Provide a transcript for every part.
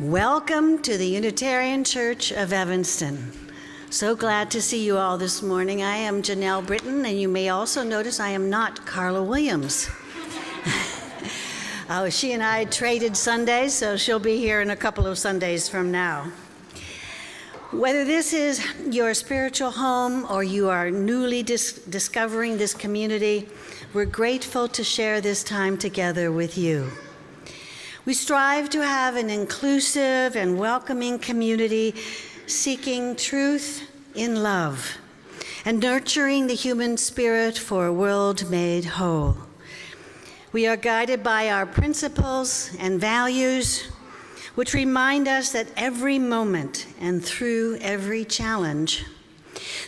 Welcome to the Unitarian Church of Evanston. So glad to see you all this morning. I am Janelle Brittain, and you may also notice I am not Carla Williams. She and I traded Sundays, so she'll be here in a couple of Sundays from now. Whether this is your spiritual home or you are newly discovering this community, we're grateful to share this time together with you. We strive to have an inclusive and welcoming community seeking truth in love and nurturing the human spirit for a world made whole. We are guided by our principles and values, which remind us that every moment and through every challenge,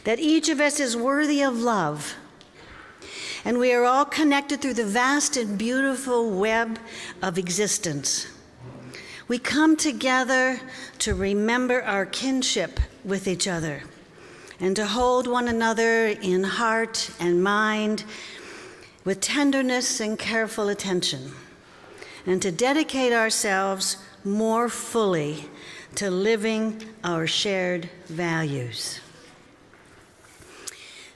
that each of us is worthy of love. And we are all connected through the vast and beautiful web of existence. We come together to remember our kinship with each other and to hold one another in heart and mind with tenderness and careful attention, and to dedicate ourselves more fully to living our shared values.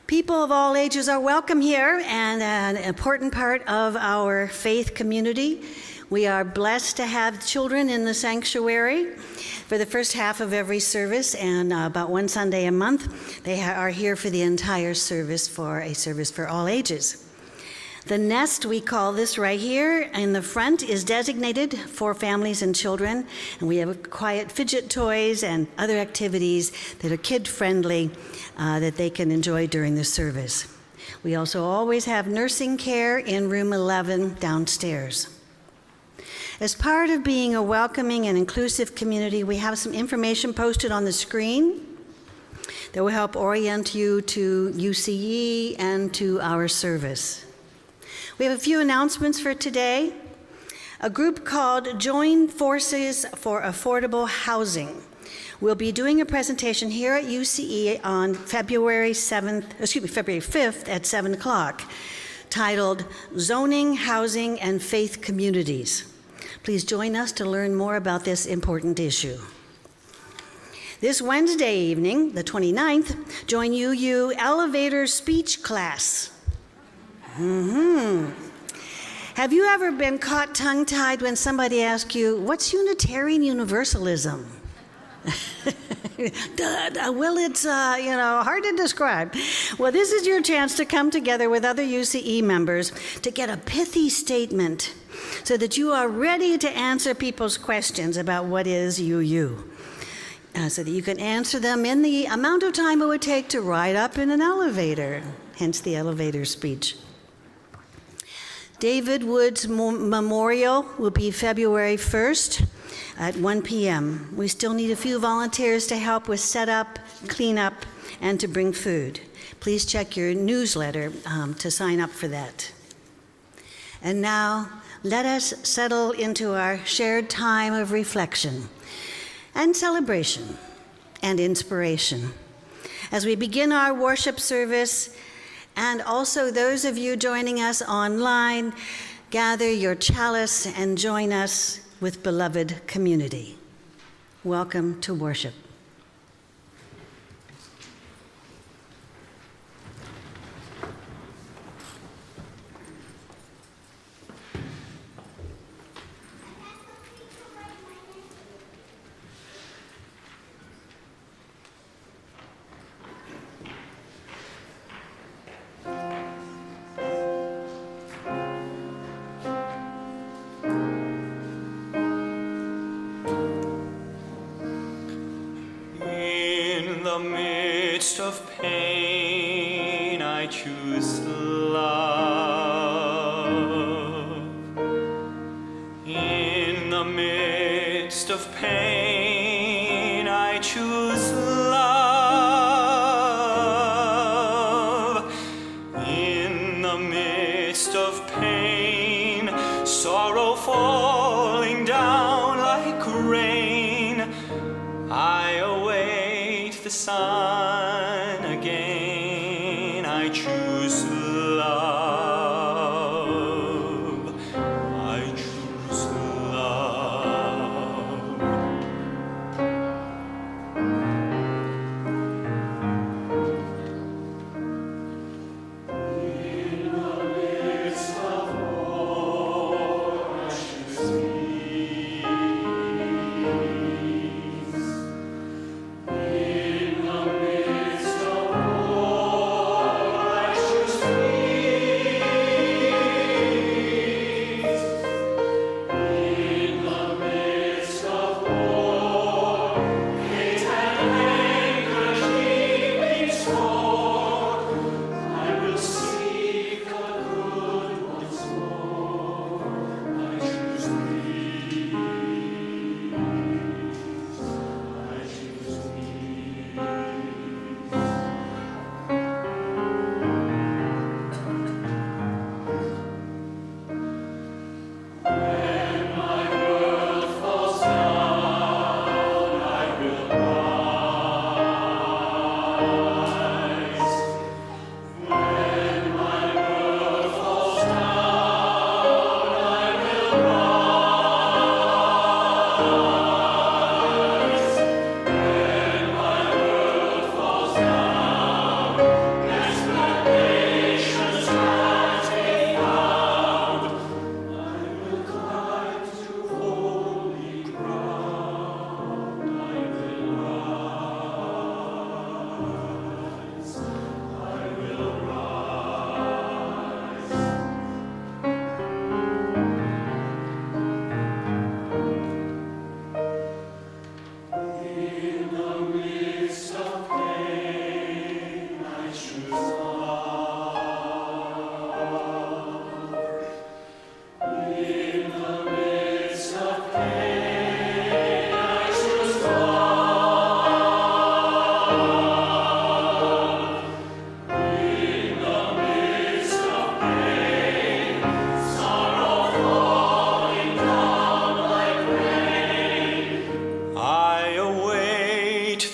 People of all ages are welcome here and an important part of our faith community. We are blessed to have children in the sanctuary for the first half of every service, and about one Sunday a month, they are here for the entire service for a service for all ages. The nest, we call this right here in the front, is designated for families and children, and we have quiet fidget toys and other activities that are kid-friendly that they can enjoy during the service. We also always have nursing care in room 11 downstairs. As part of being a welcoming and inclusive community, we have some information posted on the screen that will help orient you to UCE and to our service. We have a few announcements for today. A group called Join Forces for Affordable Housing will be doing a presentation here at UCE on February 5th at 7 o'clock, titled Zoning, Housing, and Faith Communities. Please join us to learn more about this important issue. This Wednesday evening, the 29th, join UU Elevator Speech Class. Have you ever been caught tongue-tied when somebody asks you, what's Unitarian Universalism? Well, it's hard to describe. Well, this is your chance to come together with other UCE members to get a pithy statement so that you are ready to answer people's questions about what is UU. So that you can answer them in the amount of time it would take to ride up in an elevator, hence the elevator speech. David Wood's memorial will be February 1st at 1 p.m. We still need a few volunteers to help with setup, cleanup, and to bring food. Please check your newsletter to sign up for that. And now, let us settle into our shared time of reflection and celebration and inspiration. As we begin our worship service, and also those of you joining us online, gather your chalice and join us with beloved community. Welcome to worship. Of pain, I choose love. In the midst of pain, I choose love. In the midst of pain, sorrow falling down like rain, I await the sun.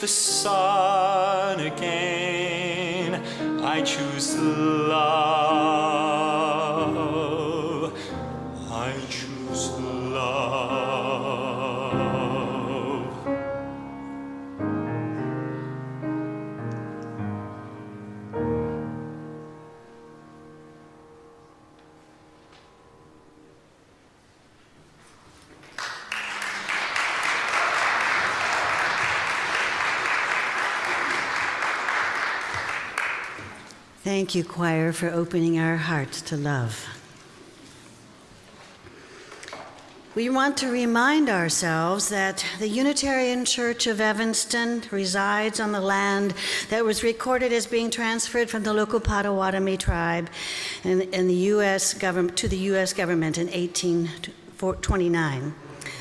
the sun again. I choose love. I choose love. Thank you, choir, for opening our hearts to love. We want to remind ourselves that the Unitarian Church of Evanston resides on the land that was recorded as being transferred from the local Potawatomi tribe in the U.S. government to the U.S. government in 1829.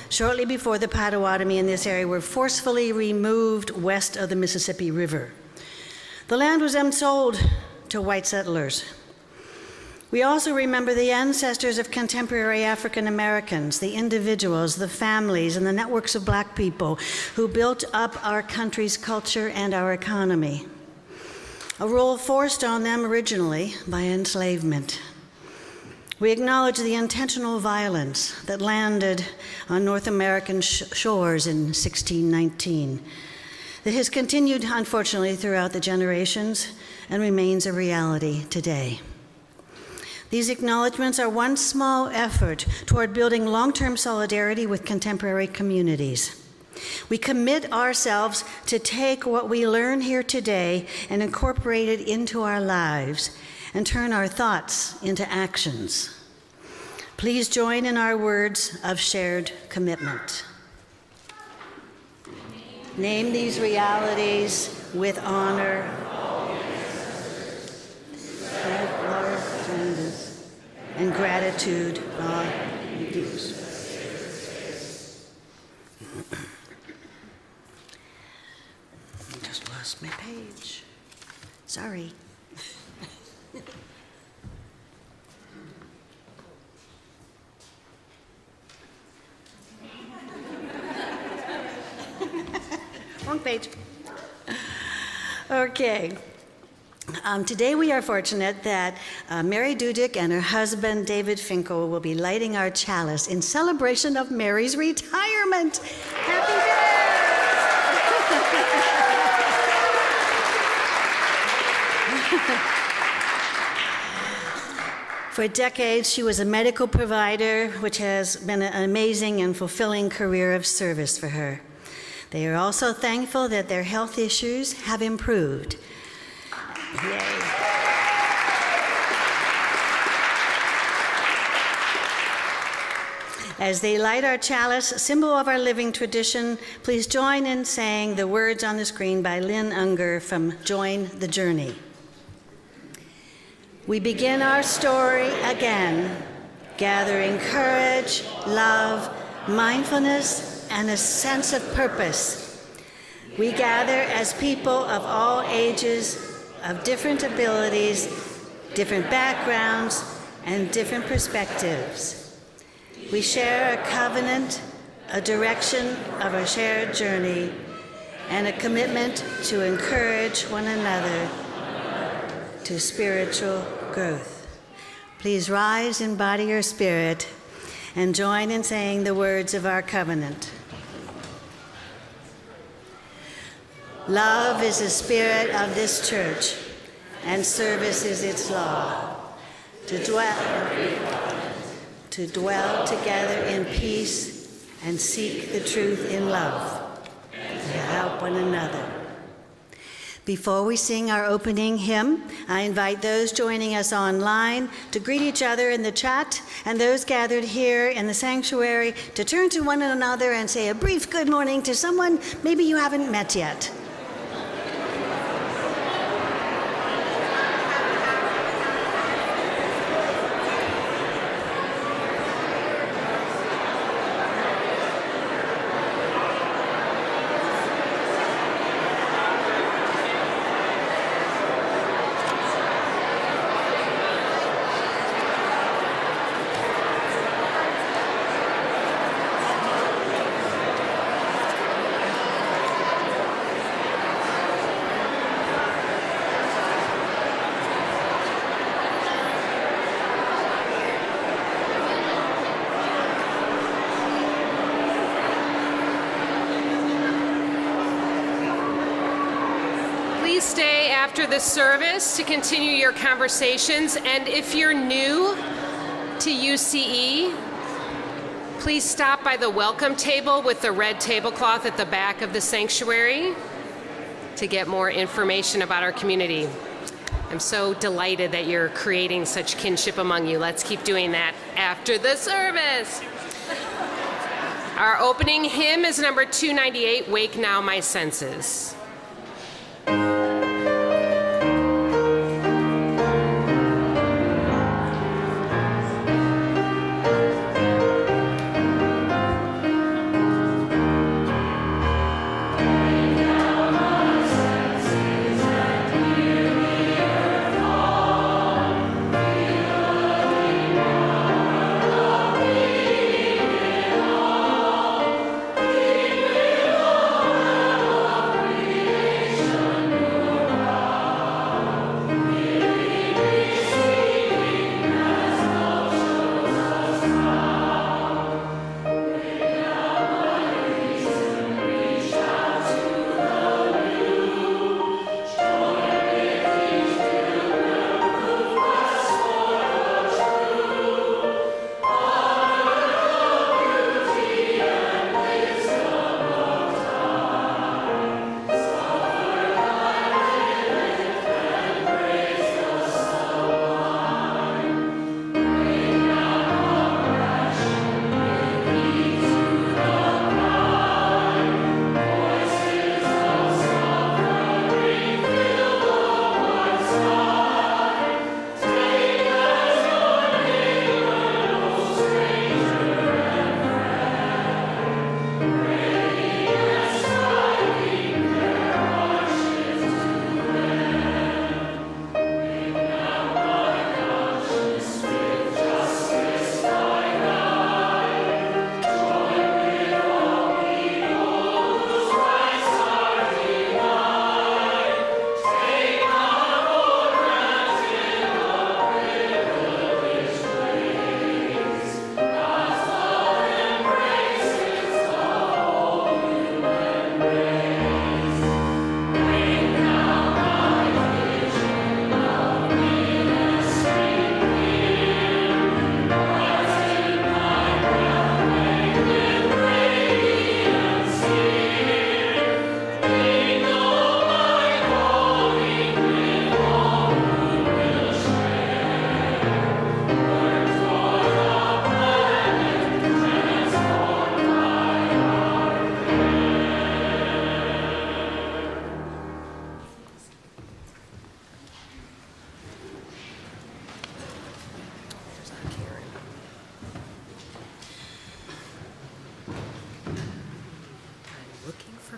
Shortly before, the Potawatomi in this area were forcefully removed west of the Mississippi River. The land was then sold to white settlers. We also remember the ancestors of contemporary African Americans, the individuals, the families, and the networks of Black people who built up our country's culture and our economy. A role forced on them originally by enslavement. We acknowledge the intentional violence that landed on North American shores in 1619. That has continued, unfortunately, throughout the generations and remains a reality today. These acknowledgments are one small effort toward building long-term solidarity with contemporary communities. We commit ourselves to take what we learn here today and incorporate it into our lives and turn our thoughts into actions. Please join in our words of shared commitment. Name these realities with honor, love, and gratitude. Just lost my page. Sorry. Wrong page. Okay. Today we are fortunate that Mary Dudick and her husband David Finkel will be lighting our chalice in celebration of Mary's retirement. Happy birthday! For decades, she was a medical provider, which has been an amazing and fulfilling career of service for her. They are also thankful that their health issues have improved. Yay. As they light our chalice, a symbol of our living tradition, please join in saying the words on the screen by Lynn Unger from Join the Journey. We begin our story again, gathering courage, love, mindfulness, and a sense of purpose. We gather as people of all ages, of different abilities, different backgrounds, and different perspectives. We share a covenant, a direction of a shared journey, and a commitment to encourage one another to spiritual growth. Please rise in body or spirit and join in saying the words of our covenant. Love is the spirit of this church, and service is its law. To dwell together in peace and seek the truth in love, to help one another. Before we sing our opening hymn, I invite those joining us online to greet each other in the chat, and those gathered here in the sanctuary to turn to one another and say a brief good morning to someone maybe you haven't met yet. Please stay after the service to continue your conversations. And if you're new to UCE, please stop by the welcome table with the red tablecloth at the back of the sanctuary to get more information about our community. I'm so delighted that you're creating such kinship among you. Let's keep doing that after the service. Our opening hymn is number 298, Wake Now My Senses.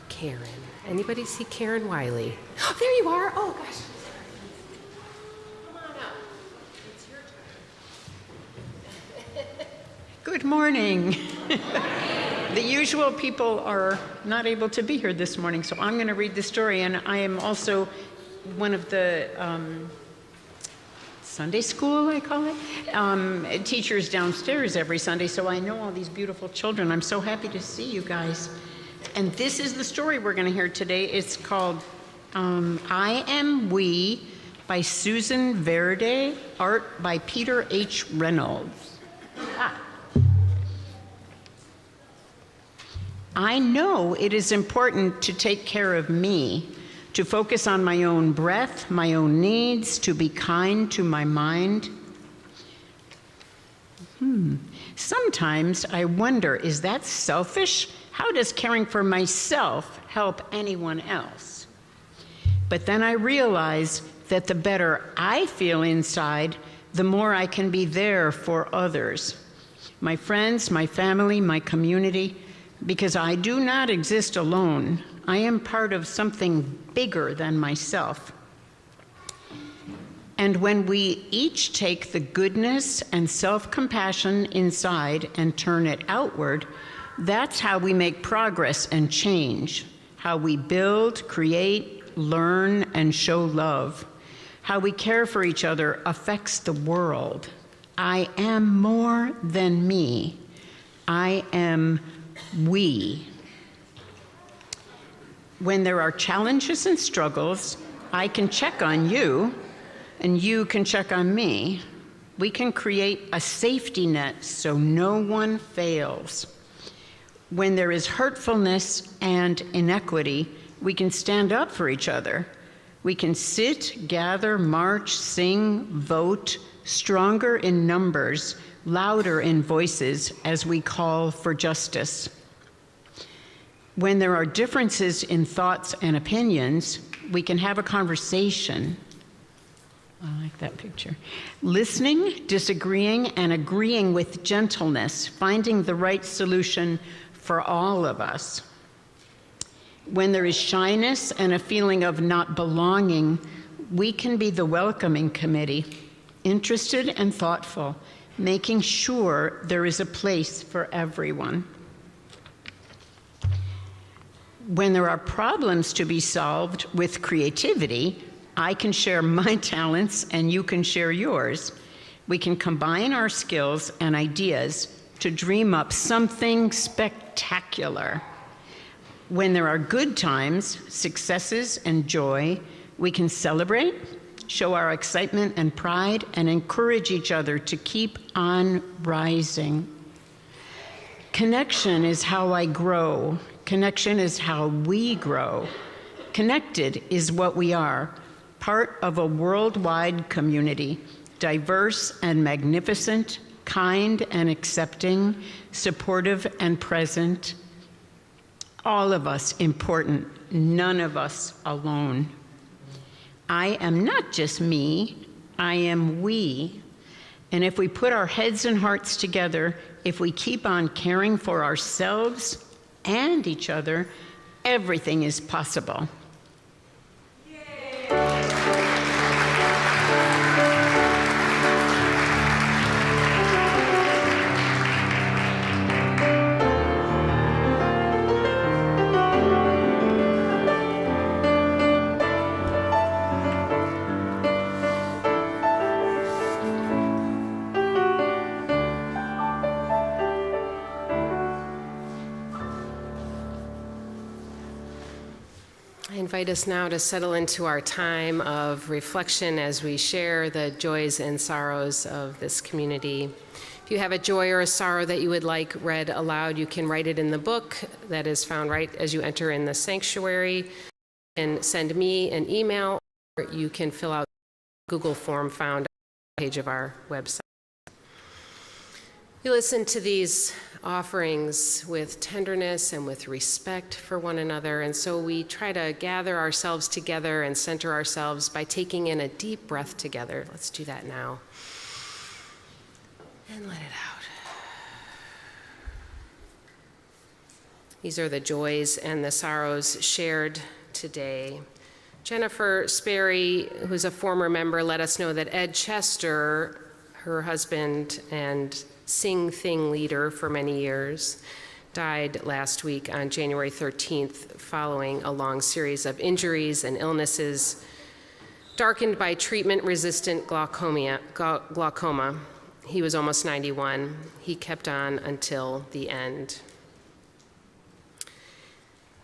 Karen. Anybody see Karen Wiley? Oh, there you are. Oh, gosh. Come on up. It's your turn. Good morning. The usual people are not able to be here this morning, so I'm going to read the story. And I am also one of the Sunday school, I call it, teachers downstairs every Sunday, so I know all these beautiful children. I'm so happy to see you guys. And this is the story we're going to hear today. It's called I Am We by Susan Verde, art by Peter H. Reynolds. I know it is important to take care of me, to focus on my own breath, my own needs, to be kind to my mind. Sometimes I wonder, is that selfish? How does caring for myself help anyone else? But then I realize that the better I feel inside, the more I can be there for others. My friends, my family, my community, because I do not exist alone. I am part of something bigger than myself. And when we each take the goodness and self-compassion inside and turn it outward, that's how we make progress and change, how we build, create, learn, and show love. How we care for each other affects the world. I am more than me. I am we. When there are challenges and struggles, I can check on you, and you can check on me. We can create a safety net so no one fails. When there is hurtfulness and inequity, we can stand up for each other. We can sit, gather, march, sing, vote, stronger in numbers, louder in voices as we call for justice. When there are differences in thoughts and opinions, we can have a conversation. I like that picture. Listening, disagreeing, and agreeing with gentleness, finding the right solution for all of us. When there is shyness and a feeling of not belonging, we can be the welcoming committee, interested and thoughtful, making sure there is a place for everyone. When there are problems to be solved with creativity, I can share my talents and you can share yours. We can combine our skills and ideas to dream up something spectacular. When there are good times, successes, and joy, we can celebrate, show our excitement and pride, and encourage each other to keep on rising. Connection is how I grow. Connection is how we grow. Connected is what we are, part of a worldwide community, diverse and magnificent, kind and accepting, supportive and present. All of us important, none of us alone. I am not just me, I am we. And if we put our heads and hearts together, if we keep on caring for ourselves and each other, everything is possible. I invite us now to settle into our time of reflection as we share the joys and sorrows of this community. If you have a joy or a sorrow that you would like read aloud, you can write it in the book that is found right as you enter in the sanctuary, and send me an email, or you can fill out the Google form found on the page of our website. We listen to these offerings with tenderness and with respect for one another, and so we try to gather ourselves together and center ourselves by taking in a deep breath together. Let's do that now. And let it out. These are the joys and the sorrows shared today. Jennifer Sperry, who's a former member, let us know that Ed Chester, her husband and Sing Thing leader for many years, died last week on January 13th following a long series of injuries and illnesses darkened by treatment-resistant glaucoma. He was almost 91. He kept on until the end.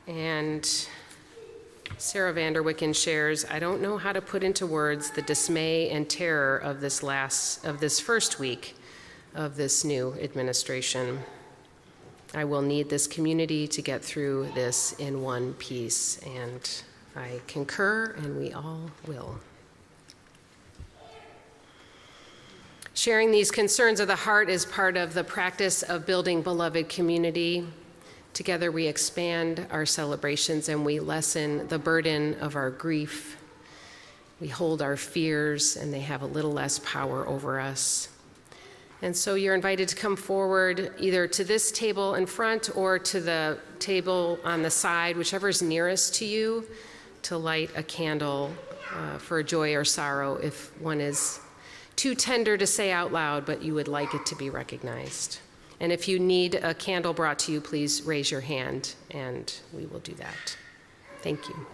And Sarah Vanderwicken shares, I don't know how to put into words the dismay and terror of this first week of this new administration. I will need this community to get through this in one piece, and I concur, and we all will. Sharing these concerns of the heart is part of the practice of building beloved community. Together we expand our celebrations and we lessen the burden of our grief. We hold our fears and they have a little less power over us. And so you're invited to come forward either to this table in front or to the table on the side, whichever is nearest to you, to light a candle for joy or sorrow if one is too tender to say out loud, but you would like it to be recognized. And if you need a candle brought to you, please raise your hand and we will do that. Thank you.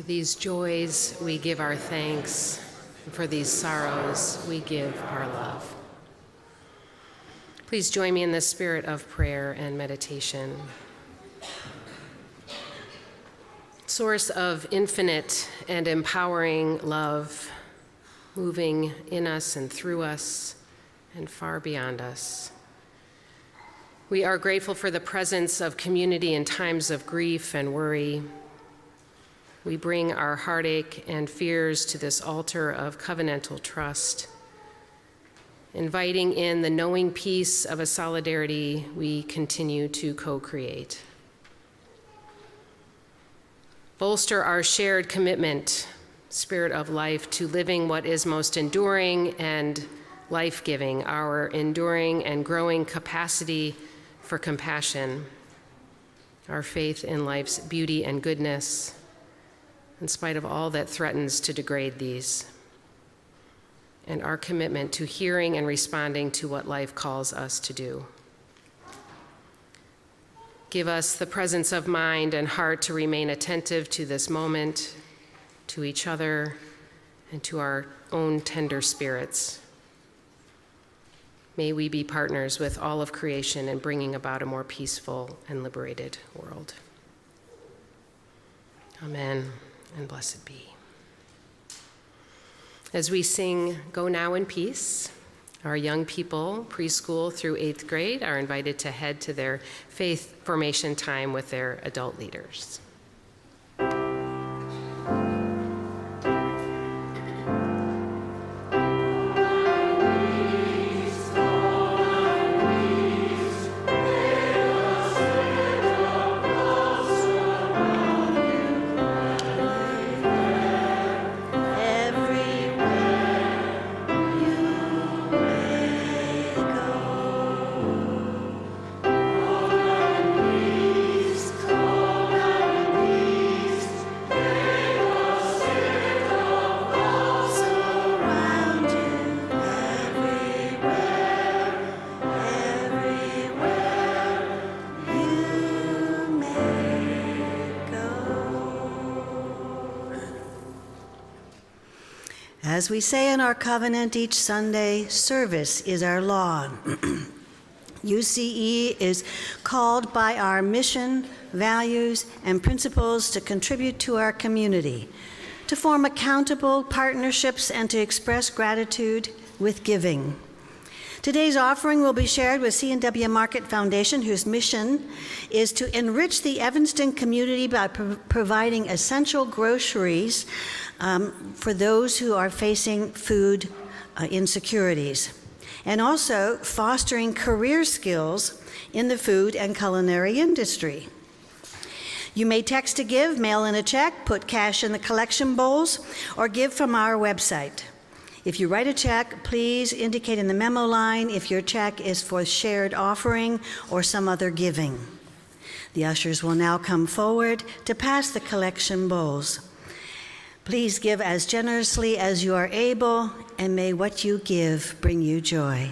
For these joys, we give our thanks, and for these sorrows, we give our love. Please join me in the spirit of prayer and meditation. Source of infinite and empowering love, moving in us and through us and far beyond us. We are grateful for the presence of community in times of grief and worry. We bring our heartache and fears to this altar of covenantal trust, inviting in the knowing peace of a solidarity we continue to co-create. Bolster our shared commitment, spirit of life, to living what is most enduring and life-giving, our enduring and growing capacity for compassion, our faith in life's beauty and goodness, in spite of all that threatens to degrade these, and our commitment to hearing and responding to what life calls us to do. Give us the presence of mind and heart to remain attentive to this moment, to each other, and to our own tender spirits. May we be partners with all of creation in bringing about a more peaceful and liberated world. Amen, and blessed be. As we sing Go Now in Peace, our young people, preschool through 8th grade, are invited to head to their faith formation time with their adult leaders. As we say in our covenant each Sunday, service is our law. UCE is called by our mission, values, and principles to contribute to our community, to form accountable partnerships, and to express gratitude with giving. Today's offering will be shared with C&W Market Foundation, whose mission is to enrich the Evanston community by providing essential groceries for those who are facing food insecurities, and also fostering career skills in the food and culinary industry. You may text to give, mail in a check, put cash in the collection bowls, or give from our website. If you write a check, please indicate in the memo line if your check is for shared offering or some other giving. The ushers will now come forward to pass the collection bowls. Please give as generously as you are able, and may what you give bring you joy.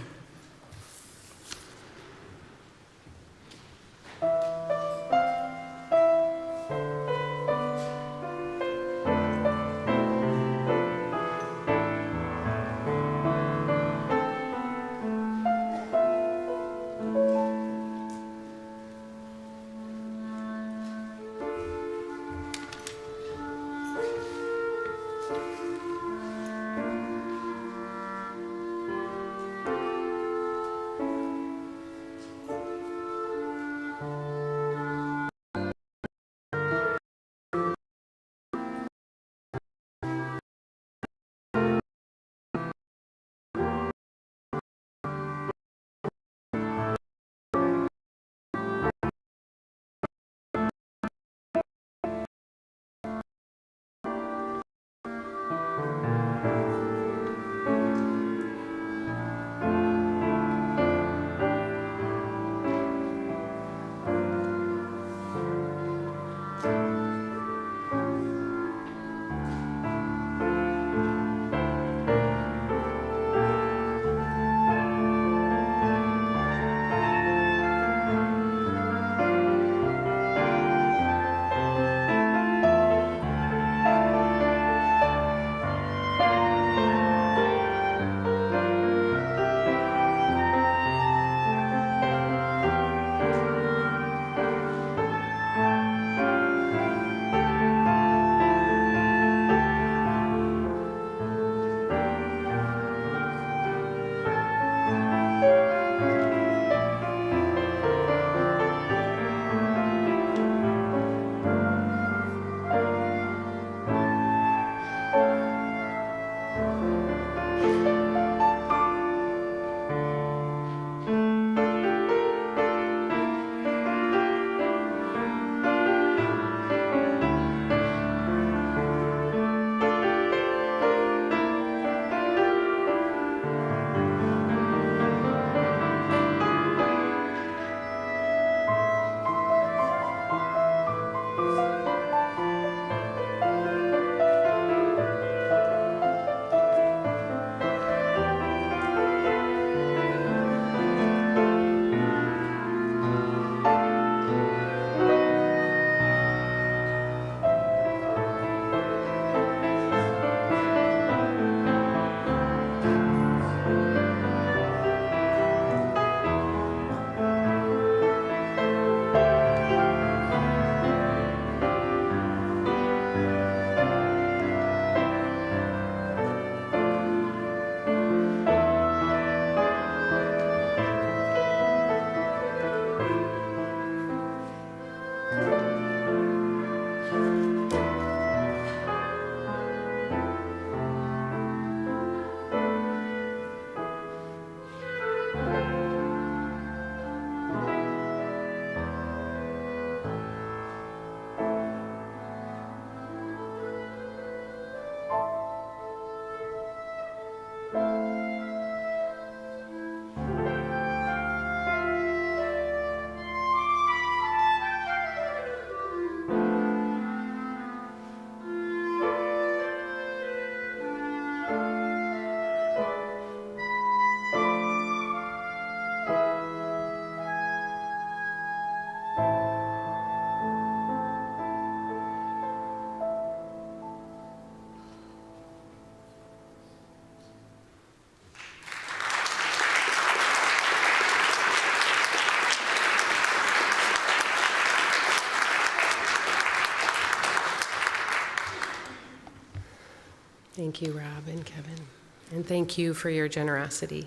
Thank you, Rob and Kevin. And thank you for your generosity.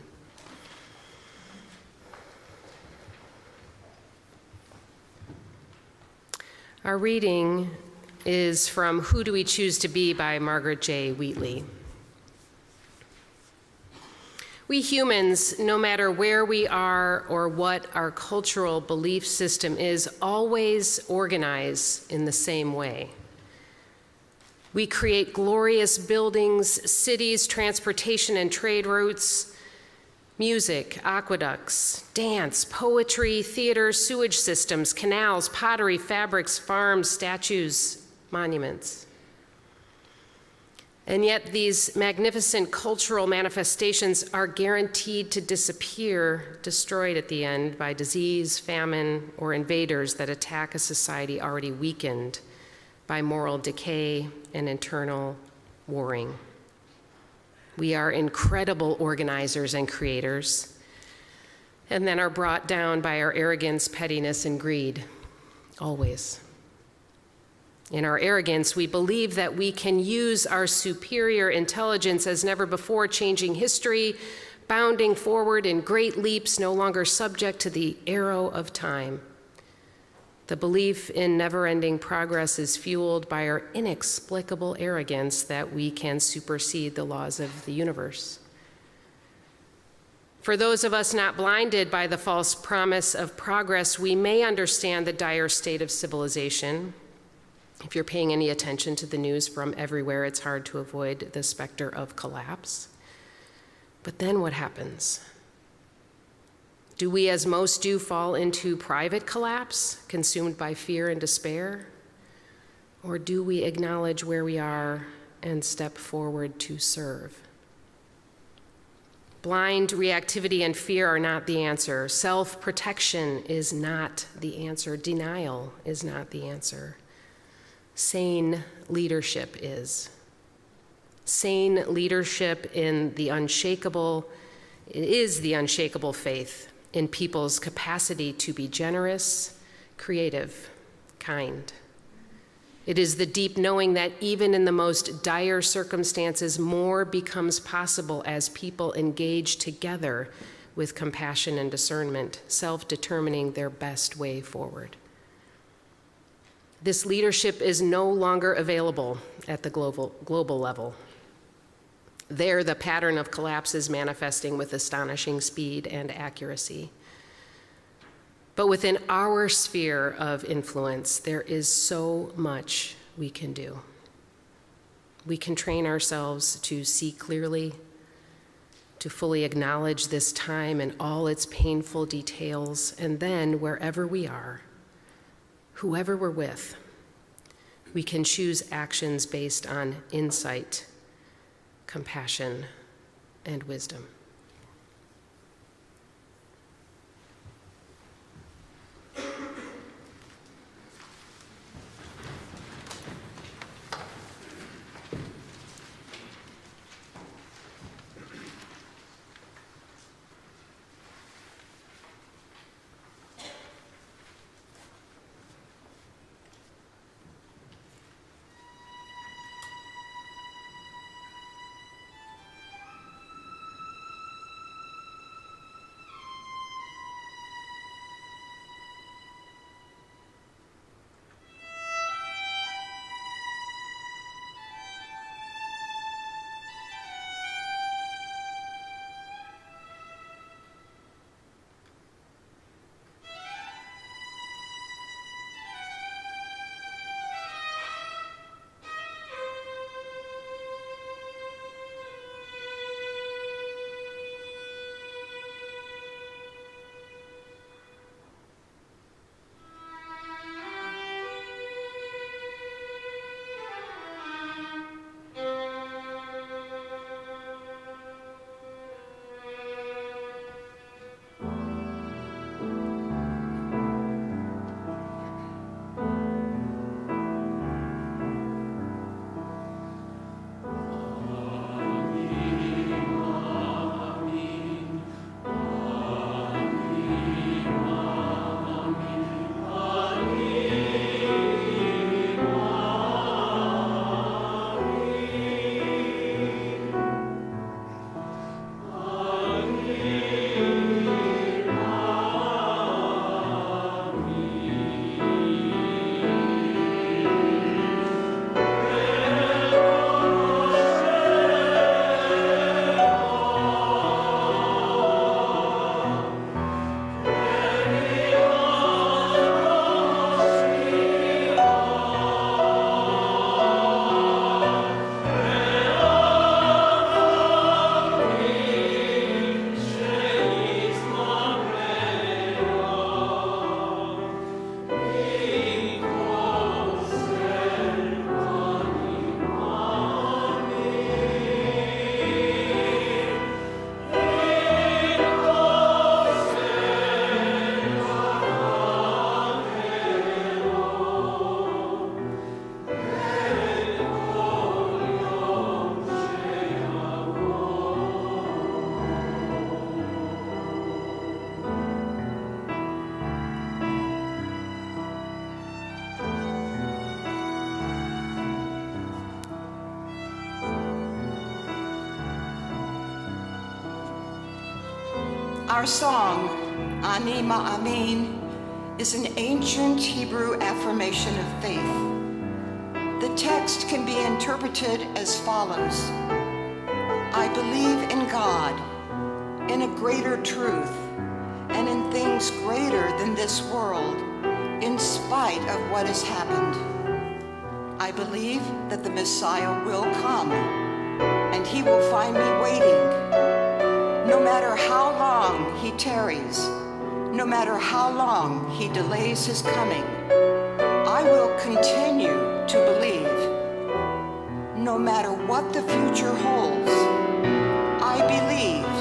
Our reading is from Who Do We Choose to Be by Margaret J. Wheatley. We humans, no matter where we are or what our cultural belief system is, always organize in the same way. We create glorious buildings, cities, transportation and trade routes, music, aqueducts, dance, poetry, theater, sewage systems, canals, pottery, fabrics, farms, statues, monuments. And yet these magnificent cultural manifestations are guaranteed to disappear, destroyed at the end by disease, famine, or invaders that attack a society already weakened by moral decay and internal warring. We are incredible organizers and creators, and then are brought down by our arrogance, pettiness, and greed, always. In our arrogance, we believe that we can use our superior intelligence as never before, changing history, bounding forward in great leaps, no longer subject to the arrow of time. The belief in never-ending progress is fueled by our inexplicable arrogance that we can supersede the laws of the universe. For those of us not blinded by the false promise of progress, we may understand the dire state of civilization. If you're paying any attention to the news from everywhere, it's hard to avoid the specter of collapse. But then what happens? Do we, as most do, fall into private collapse, consumed by fear and despair? Or do we acknowledge where we are and step forward to serve? Blind reactivity and fear are not the answer. Self-protection is not the answer. Denial is not the answer. Sane leadership is. Sane leadership is the unshakable faith in people's capacity to be generous, creative, kind. It is the deep knowing that even in the most dire circumstances, more becomes possible as people engage together with compassion and discernment, self-determining their best way forward. This leadership is no longer available at the global level. There, the pattern of collapse is manifesting with astonishing speed and accuracy. But within our sphere of influence, there is so much we can do. We can train ourselves to see clearly, to fully acknowledge this time and all its painful details, and then wherever we are, whoever we're with, we can choose actions based on insight, compassion, and wisdom. Our song, Ani Ma'amin, is an ancient Hebrew affirmation of faith. The text can be interpreted as follows: I believe in God, in a greater truth, and in things greater than this world, in spite of what has happened. I believe that the Messiah will come, and he will find me waiting. No matter how long he tarries, no matter how long he delays his coming, I will continue to believe. No matter what the future holds, I believe.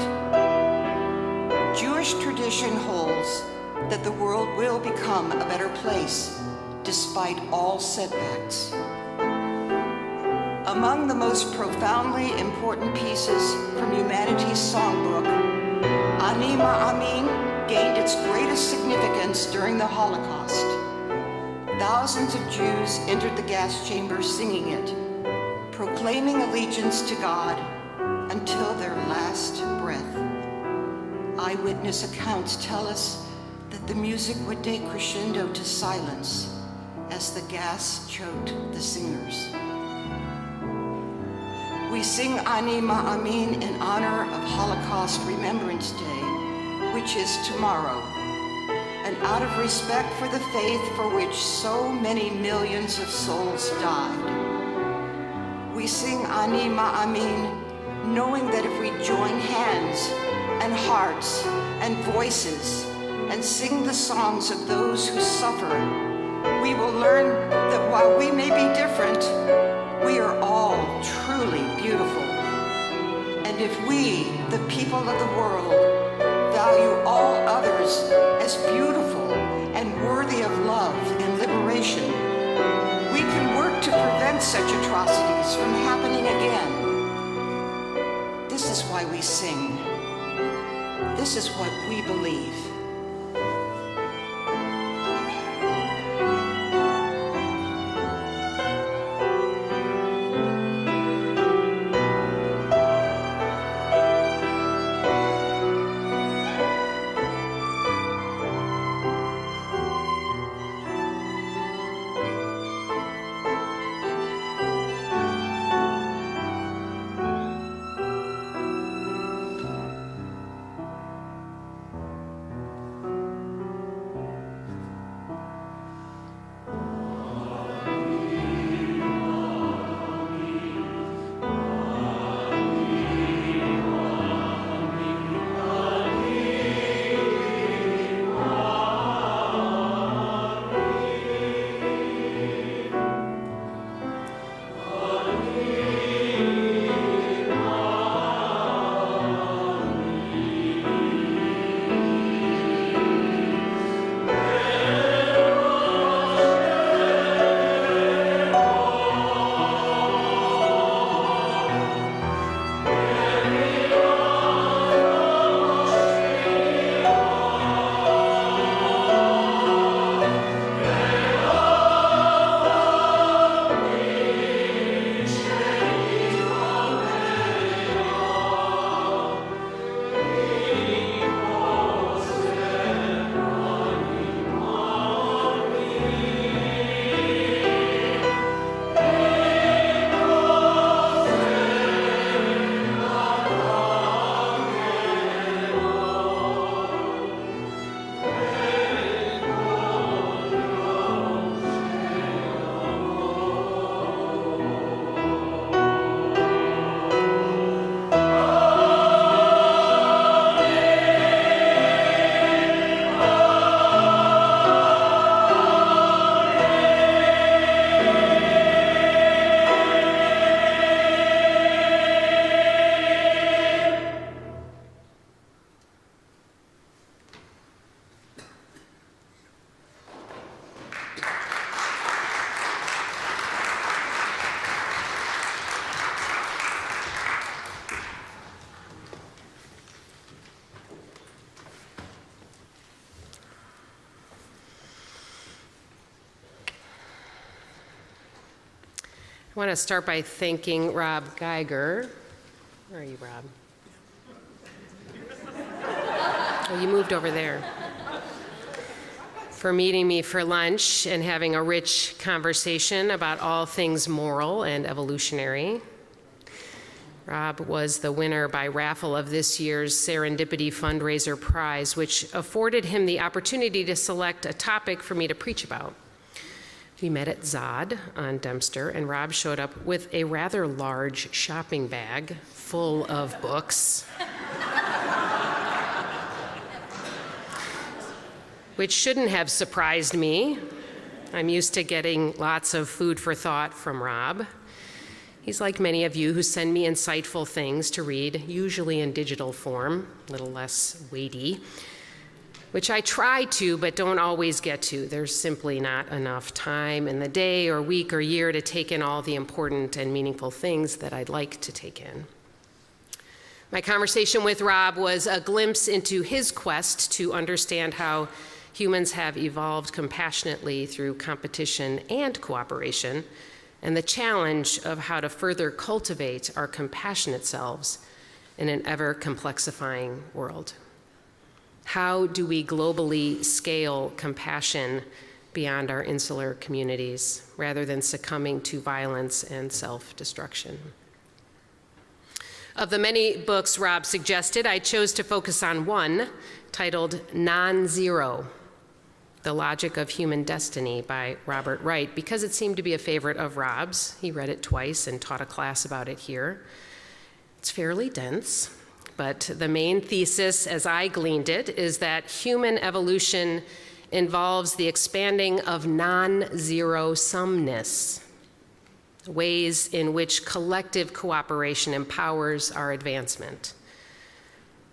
Jewish tradition holds that the world will become a better place despite all setbacks. Among the most profoundly important pieces from humanity's songbook, Ani Ma'amin gained its greatest significance during the Holocaust. Thousands of Jews entered the gas chamber singing it, proclaiming allegiance to God until their last breath. Eyewitness accounts tell us that the music would decrescendo to silence as the gas choked the singers. We sing Ani Ma'amin in honor of Holocaust Remembrance Day, which is tomorrow, and out of respect for the faith for which so many millions of souls died. We sing Ani Ma'amin knowing that if we join hands and hearts and voices and sing the songs of those who suffer, we will learn that while we may be different, we are all truly beautiful. And if we, the people of the world, value all others as beautiful and worthy of love and liberation, we can work to prevent such atrocities from happening again. This is why we sing. This is what we believe. I want to start by thanking Robb Geiger. Where are you, Robb? Oh, you moved over there. For meeting me for lunch and having a rich conversation about all things moral and evolutionary. Robb was the winner by raffle of this year's Serendipity Fundraiser Prize, which afforded him the opportunity to select a topic for me to preach about. We met at Zod on Dempster, and Robb showed up with a rather large shopping bag full of books, which shouldn't have surprised me. I'm used to getting lots of food for thought from Robb. He's like many of you who send me insightful things to read, usually in digital form, a little less weighty, which I try to but don't always get to. There's simply not enough time in the day or week or year to take in all the important and meaningful things that I'd like to take in. My conversation with Robb was a glimpse into his quest to understand how humans have evolved compassionately through competition and cooperation, and the challenge of how to further cultivate our compassionate selves in an ever-complexifying world. How do we globally scale compassion beyond our insular communities rather than succumbing to violence and self-destruction? Of the many books Robb suggested, I chose to focus on one titled Non-Zero: The Logic of Human Destiny by Robert Wright, because it seemed to be a favorite of Robb's. He read it twice and taught a class about it here. It's fairly dense, but the main thesis, as I gleaned it, is that human evolution involves the expanding of non-zero-sumness, ways in which collective cooperation empowers our advancement.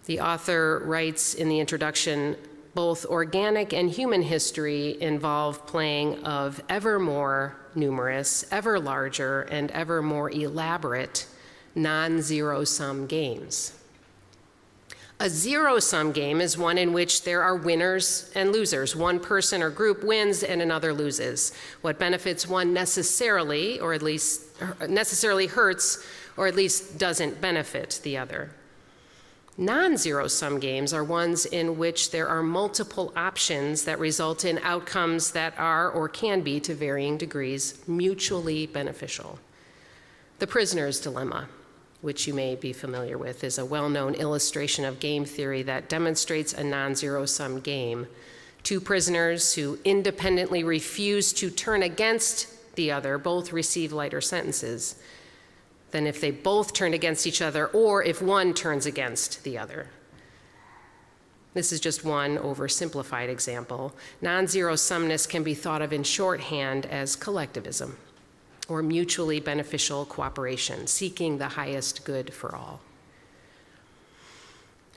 The author writes in the introduction, both organic and human history involve playing of ever more numerous, ever larger, and ever more elaborate non-zero-sum games. A zero-sum game is one in which there are winners and losers. One person or group wins and another loses. What benefits one necessarily, or at least necessarily hurts, or at least doesn't benefit the other. Non-zero-sum games are ones in which there are multiple options that result in outcomes that are, or can be to varying degrees, mutually beneficial. The Prisoner's Dilemma, which you may be familiar with, is a well-known illustration of game theory that demonstrates a non-zero-sum game. Two prisoners who independently refuse to turn against the other both receive lighter sentences than if they both turned against each other or if one turns against the other. This is just one oversimplified example. Non-zero-sumness can be thought of in shorthand as collectivism, or mutually beneficial cooperation, seeking the highest good for all.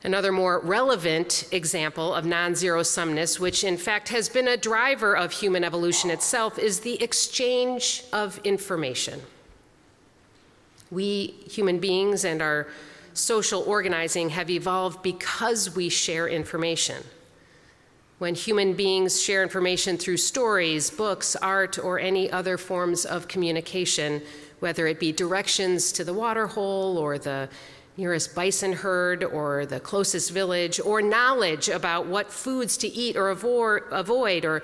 Another more relevant example of non-zero-sumness, which in fact has been a driver of human evolution itself, is the exchange of information. We human beings and our social organizing have evolved because we share information. When human beings share information through stories, books, art, or any other forms of communication, whether it be directions to the water hole or the nearest bison herd or the closest village, or knowledge about what foods to eat or avoid, or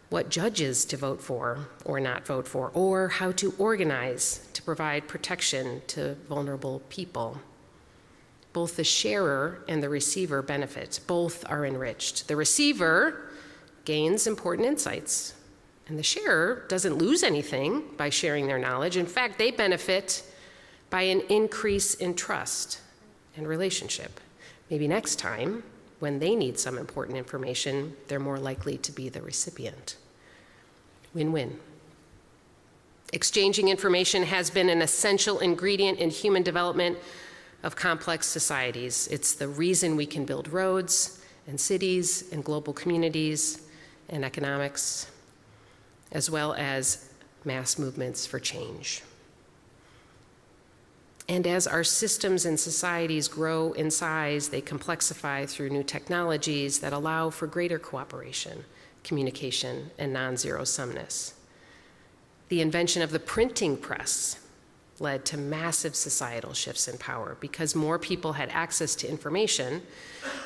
what judges to vote for or not vote for, or how to organize to provide protection to vulnerable people. Both the sharer and the receiver benefit. Both are enriched. The receiver gains important insights, and the sharer doesn't lose anything by sharing their knowledge. In fact, they benefit by an increase in trust and relationship. Maybe next time, when they need some important information, they're more likely to be the recipient. Win-win. Exchanging information has been an essential ingredient in human development of complex societies. It's the reason we can build roads and cities and global communities and economics, as well as mass movements for change. And as our systems and societies grow in size, they complexify through new technologies that allow for greater cooperation, communication, and non-zero-sumness. The invention of the printing press led to massive societal shifts in power because more people had access to information.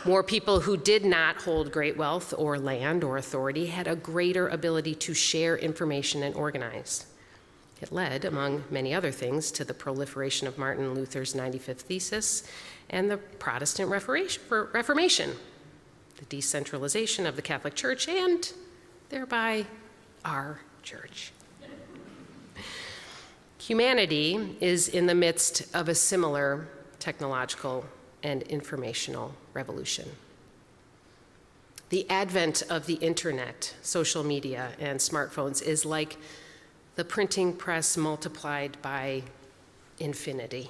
More people who did not hold great wealth or land or authority had a greater ability to share information and organize. It led, among many other things, to the proliferation of Martin Luther's 95th Thesis and the Protestant Reformation, the decentralization of the Catholic Church, and thereby our church. Humanity is in the midst of a similar technological and informational revolution. The advent of the internet, social media, and smartphones is like the printing press multiplied by infinity.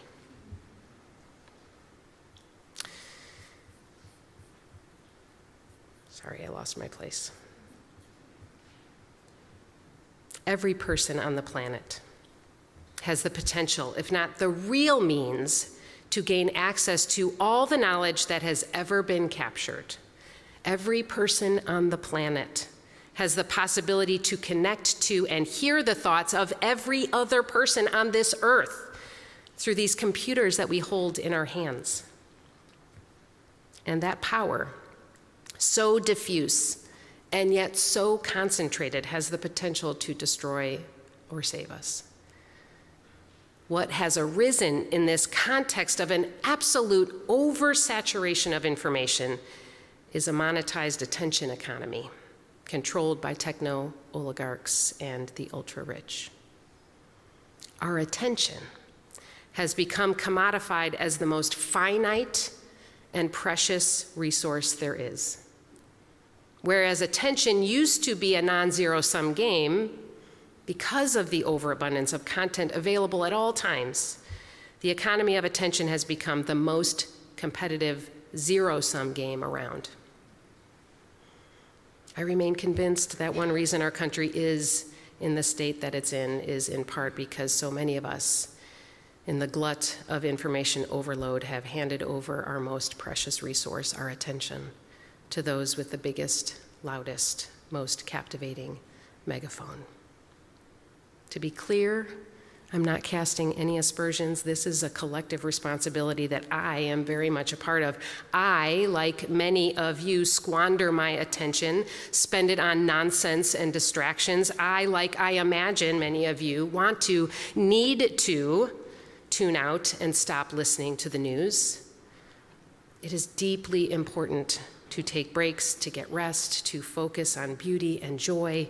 Sorry, I lost my place. Every person on the planet has the potential, if not the real means, to gain access to all the knowledge that has ever been captured. Every person on the planet has the possibility to connect to and hear the thoughts of every other person on this earth through these computers that we hold in our hands. And that power, so diffuse and yet so concentrated, has the potential to destroy or save us. What has arisen in this context of an absolute oversaturation of information is a monetized attention economy controlled by techno-oligarchs and the ultra-rich. Our attention has become commodified as the most finite and precious resource there is. Whereas attention used to be a non-zero-sum game, because of the overabundance of content available at all times, the economy of attention has become the most competitive zero-sum game around. I remain convinced that one reason our country is in the state that it's in is in part because so many of us, in the glut of information overload, have handed over our most precious resource, our attention, to those with the biggest, loudest, most captivating megaphone. To be clear, I'm not casting any aspersions. This is a collective responsibility that I am very much a part of. I, like many of you, squander my attention, spend it on nonsense and distractions. I, like I imagine many of you, need to tune out and stop listening to the news. It is deeply important to take breaks, to get rest, to focus on beauty and joy,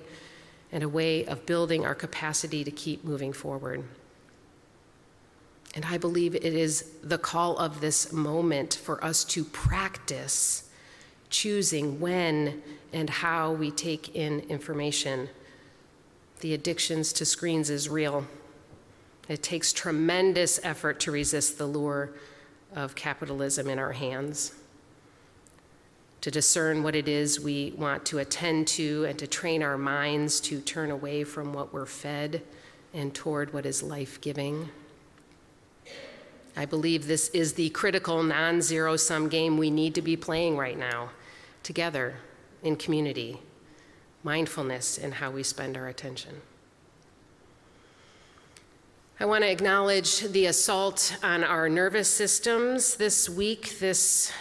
and a way of building our capacity to keep moving forward. And I believe it is the call of this moment for us to practice choosing when and how we take in information. The addictions to screens is real. It takes tremendous effort to resist the lure of capitalism in our hands, to discern what it is we want to attend to, and to train our minds to turn away from what we're fed and toward what is life-giving. I believe this is the critical non-zero-sum game we need to be playing right now, together in community, mindfulness in how we spend our attention. I want to acknowledge the assault on our nervous systems this week, this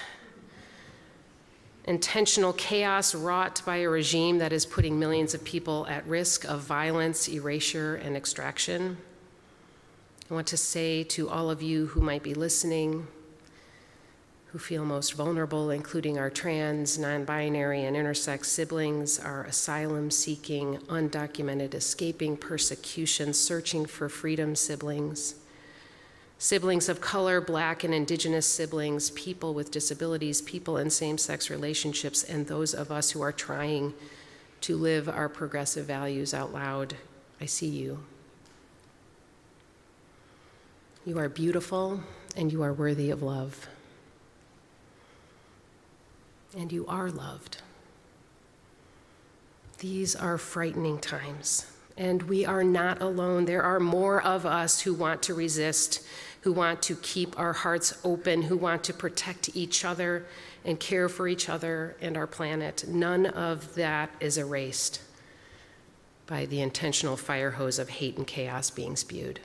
intentional chaos wrought by a regime that is putting millions of people at risk of violence, erasure, and extraction. I want to say to all of you who might be listening, who feel most vulnerable, including our trans, non-binary, and intersex siblings, our asylum-seeking, undocumented, escaping persecution, searching for freedom siblings, siblings of color, Black and Indigenous siblings, people with disabilities, people in same-sex relationships, and those of us who are trying to live our progressive values out loud. I see you. You are beautiful, and you are worthy of love. And you are loved. These are frightening times. And we are not alone. There are more of us who want to resist, who want to keep our hearts open, who want to protect each other and care for each other and our planet. None of that is erased by the intentional fire hose of hate and chaos being spewed.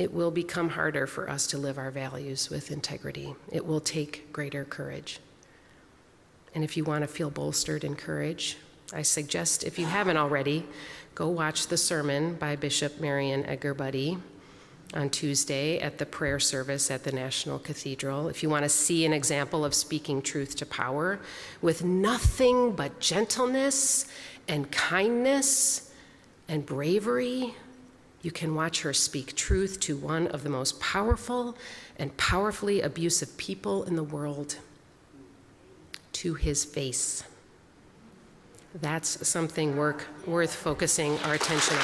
it will become harder for us to live our values with integrity. It will take greater courage. And if you want to feel bolstered in courage, I suggest, if you haven't already, go watch the sermon by Bishop Marion Edgar Buddy on Tuesday at the prayer service at the National Cathedral. If you want to see an example of speaking truth to power with nothing but gentleness and kindness and bravery, you can watch her speak truth to one of the most powerful and powerfully abusive people in the world, to his face. That's something worth focusing our attention on.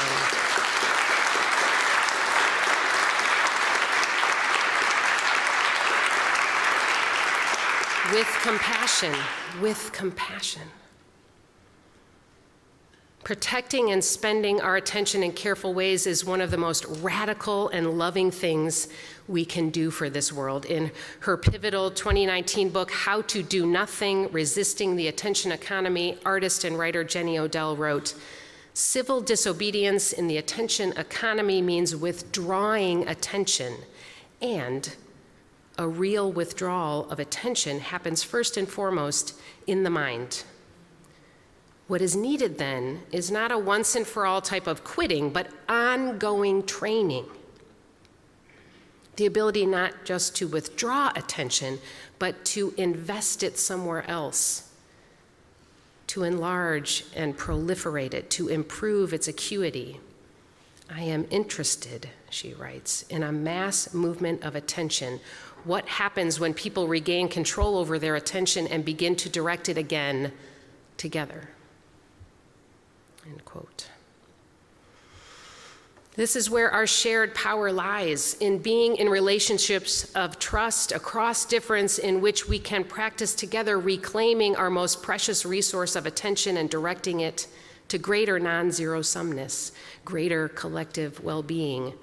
With compassion. Protecting and spending our attention in careful ways is one of the most radical and loving things we can do for this world. In her pivotal 2019 book, How to Do Nothing, Resisting the Attention Economy, artist and writer Jenny Odell wrote, "Civil disobedience in the attention economy means withdrawing attention, and a real withdrawal of attention happens first and foremost in the mind. What is needed then is not a once and for all type of quitting, but ongoing training. The ability not just to withdraw attention, but to invest it somewhere else, to enlarge and proliferate it, to improve its acuity. I am interested," she writes, "in a mass movement of attention. What happens when people regain control over their attention and begin to direct it again together?" End quote. This is where our shared power lies, in being in relationships of trust across difference in which we can practice together reclaiming our most precious resource of attention and directing it to greater non-zero-sumness, greater collective well-being,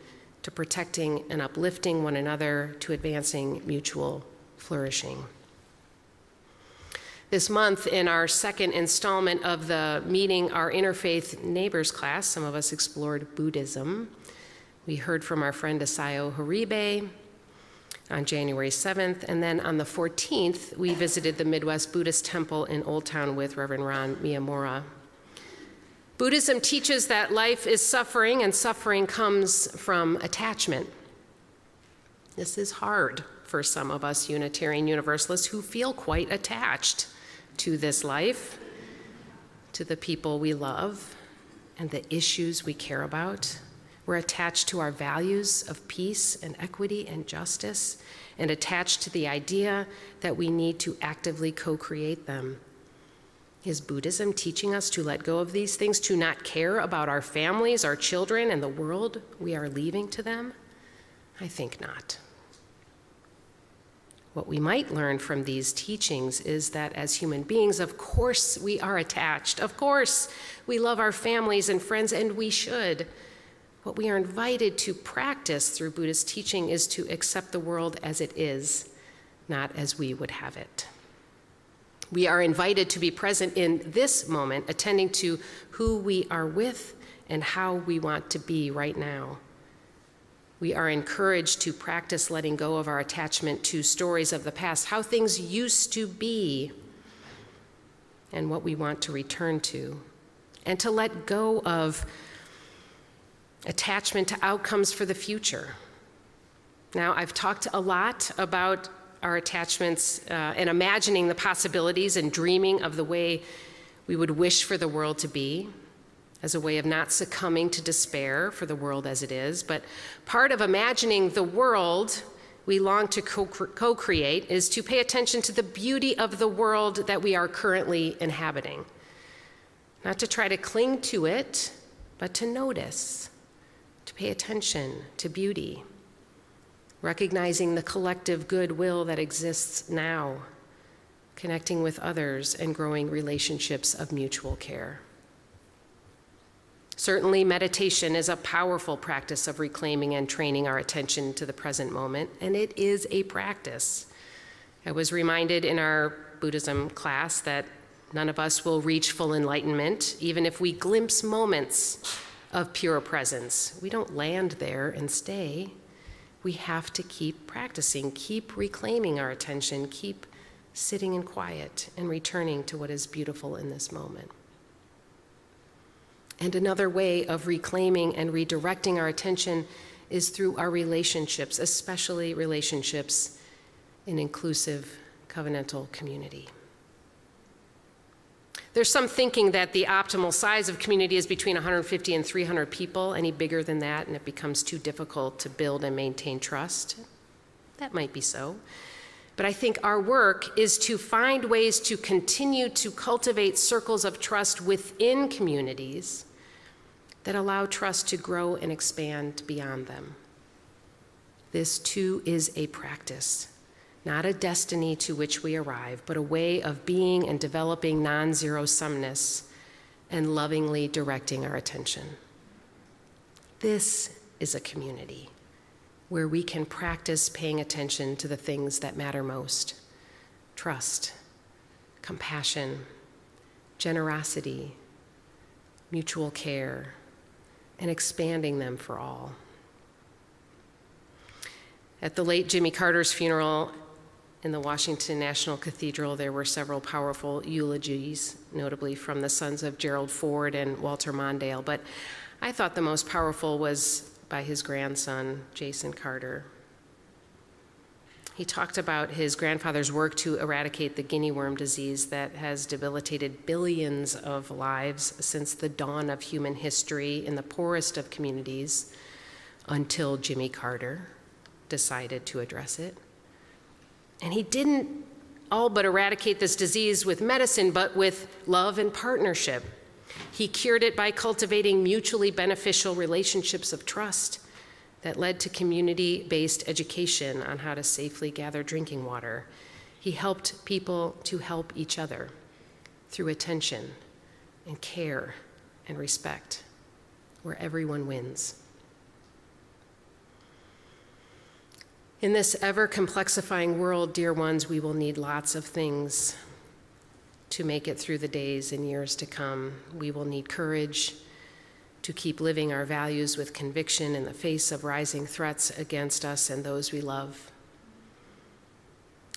to protecting and uplifting one another, to advancing mutual flourishing. This month, in our second installment of the Meeting Our Interfaith Neighbors class, some of us explored Buddhism. We heard from our friend Asayo Haribe on January 7th, and then on the 14th, we visited the Midwest Buddhist Temple in Old Town with Reverend Ron Miyamura. Buddhism teaches that life is suffering, and suffering comes from attachment. This is hard for some of us Unitarian Universalists who feel quite attached to this life, to the people we love, and the issues we care about. We're attached to our values of peace and equity and justice, and attached to the idea that we need to actively co-create them. Is Buddhism teaching us to let go of these things, to not care about our families, our children, and the world we are leaving to them? I think not. What we might learn from these teachings is that as human beings, of course we are attached. Of course we love our families and friends, and we should. What we are invited to practice through Buddhist teaching is to accept the world as it is, not as we would have it. We are invited to be present in this moment, attending to who we are with and how we want to be right now. We are encouraged to practice letting go of our attachment to stories of the past, how things used to be, and what we want to return to, and to let go of attachment to outcomes for the future. Now, I've talked a lot about our attachments and imagining the possibilities and dreaming of the way we would wish for the world to be, as a way of not succumbing to despair for the world as it is. But part of imagining the world we long to co-create is to pay attention to the beauty of the world that we are currently inhabiting. Not to try to cling to it, but to notice, to pay attention to beauty, recognizing the collective goodwill that exists now, connecting with others and growing relationships of mutual care. Certainly, meditation is a powerful practice of reclaiming and training our attention to the present moment, and it is a practice. I was reminded in our Buddhism class that none of us will reach full enlightenment, even if we glimpse moments of pure presence. We don't land there and stay. We have to keep practicing, keep reclaiming our attention, keep sitting in quiet and returning to what is beautiful in this moment. And another way of reclaiming and redirecting our attention is through our relationships, especially relationships in inclusive covenantal community. There's some thinking that the optimal size of community is between 150 and 300 people. Any bigger than that, and it becomes too difficult to build and maintain trust. That might be so. But I think our work is to find ways to continue to cultivate circles of trust within communities that allow trust to grow and expand beyond them. This too is a practice, not a destiny to which we arrive, but a way of being and developing non-zero-sumness and lovingly directing our attention. This is a community where we can practice paying attention to the things that matter most: trust, compassion, generosity, mutual care, and expanding them for all. At the late Jimmy Carter's funeral in the Washington National Cathedral, there were several powerful eulogies, notably from the sons of Gerald Ford and Walter Mondale, but I thought the most powerful was by his grandson, Jason Carter. He talked about his grandfather's work to eradicate the guinea worm disease that has debilitated billions of lives since the dawn of human history in the poorest of communities until Jimmy Carter decided to address it. And he didn't all but eradicate this disease with medicine, but with love and partnership. He cured it by cultivating mutually beneficial relationships of trust that led to community-based education on how to safely gather drinking water. He helped people to help each other through attention and care and respect, where everyone wins. In this ever-complexifying world, dear ones, we will need lots of things to make it through the days and years to come. We will need courage to keep living our values with conviction in the face of rising threats against us and those we love.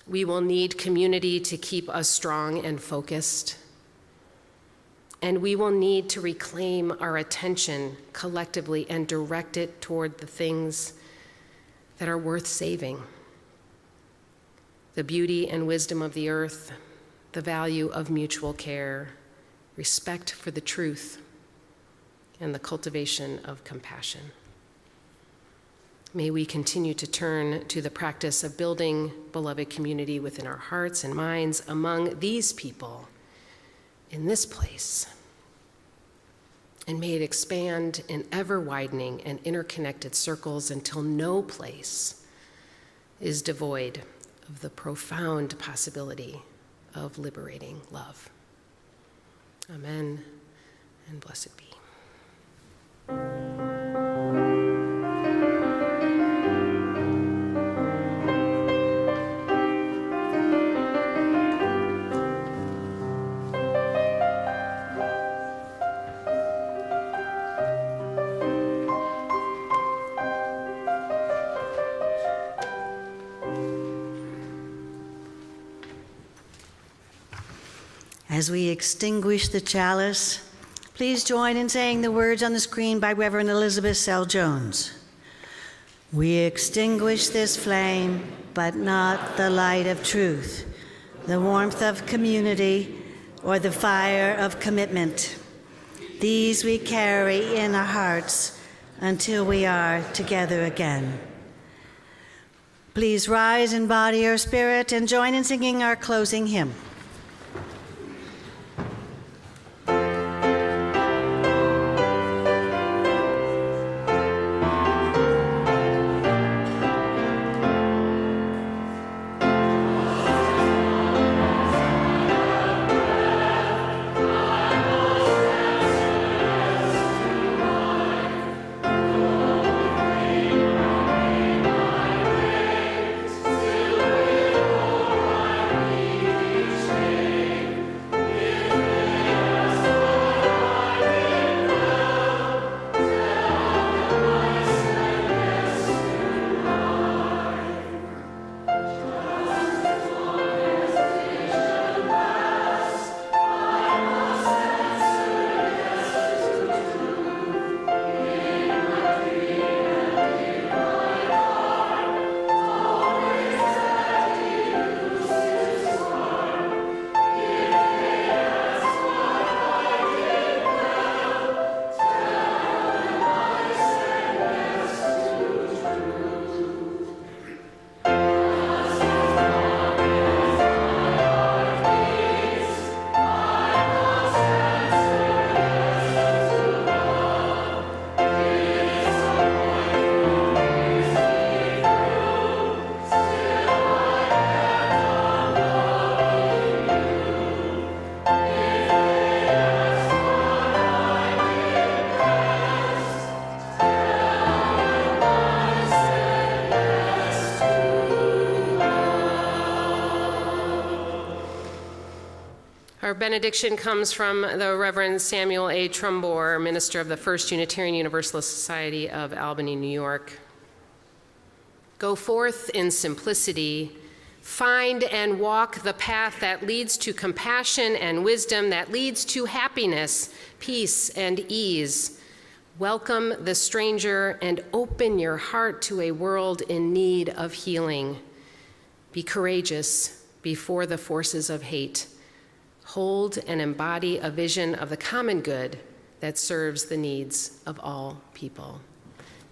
We will need community to keep us strong and focused. And we will need to reclaim our attention collectively and direct it toward the things that are worth saving: the beauty and wisdom of the earth, the value of mutual care, respect for the truth, and the cultivation of compassion. May we continue to turn to the practice of building beloved community within our hearts and minds among these people in this place. And may it expand in ever-widening and interconnected circles until no place is devoid of the profound possibility of liberating love. Amen, and blessed be. As we extinguish the chalice, please join in saying the words on the screen by Reverend Elizabeth Sell Jones. We extinguish this flame, but not the light of truth, the warmth of community, or the fire of commitment. These we carry in our hearts until we are together again. Please rise in body or spirit and join in singing our closing hymn. Still with all our needs. Our benediction comes from the Reverend Samuel A. Trumbore, minister of the First Unitarian Universalist Society of Albany, New York. Go forth in simplicity, find and walk the path that leads to compassion and wisdom, that leads to happiness, peace, and ease. Welcome the stranger and open your heart to a world in need of healing. Be courageous before the forces of hate. Hold and embody a vision of the common good that serves the needs of all people.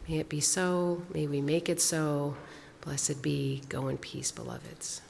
May it be so. May we make it so. Blessed be. Go in peace, beloveds.